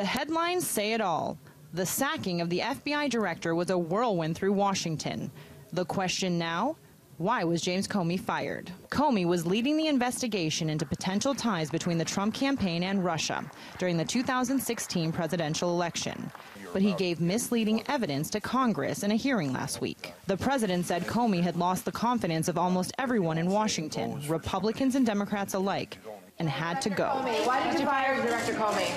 The headlines say it all. The sacking of the FBI director was a whirlwind through Washington. The question now, why was James Comey fired? Comey was leading the investigation into potential ties between the Trump campaign and Russia during the 2016 presidential election. But he gave misleading evidence to Congress in a hearing last week. The president said Comey had lost the confidence of almost everyone in Washington, Republicans and Democrats alike, and had to go. Why did you fire Director Comey?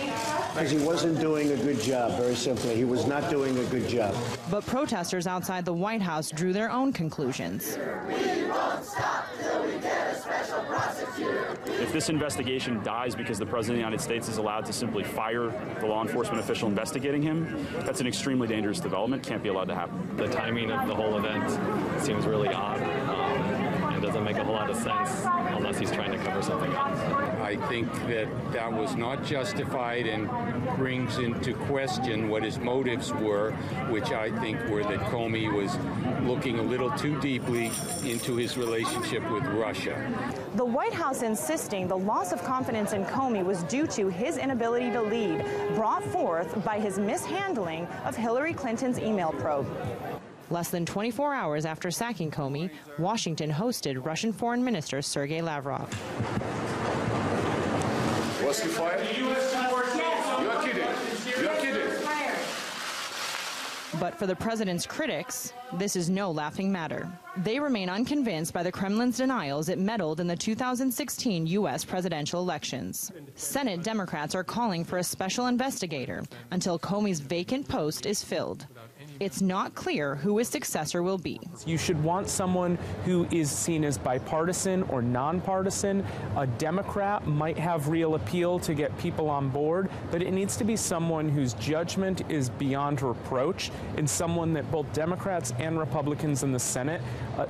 Because he wasn't doing a good job, very simply. He was not doing a good job. But protesters outside the White House drew their own conclusions. We won't stop till we get a special prosecutor. If this investigation dies because the President of the United States is allowed to simply fire the law enforcement official investigating him, that's an extremely dangerous development. Can't be allowed to happen. The timing of the whole event seems really odd and doesn't make a whole lot of sense unless he's trying to cover something else. I think that was not justified and brings into question what his motives were, which I think were that Comey was looking a little too deeply into his relationship with Russia. The White House insisting the loss of confidence in Comey was due to his inability to lead, brought forth by his mishandling of Hillary Clinton's email probe. Less than 24 hours after sacking Comey, Washington hosted Russian Foreign Minister Sergei Lavrov. Was he fired? You are kidding. You are kidding. But for the president's critics, this is no laughing matter. They remain unconvinced by the Kremlin's denials it meddled in the 2016 U.S. presidential elections. Senate Democrats are calling for a special investigator until Comey's vacant post is filled. It's not clear who his successor will be. You should want someone who is seen as bipartisan or nonpartisan. A Democrat might have real appeal to get people on board, but it needs to be someone whose judgment is beyond reproach and someone that both Democrats and Republicans in the Senate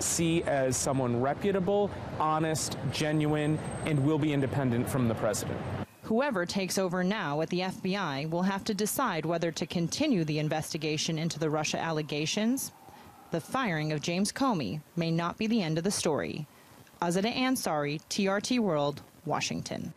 see as someone reputable, honest, genuine, and will be independent from the president. Whoever takes over now at the FBI will have to decide whether to continue the investigation into the Russia allegations. The firing of James Comey may not be the end of the story. Azadeh Ansari, TRT World, Washington.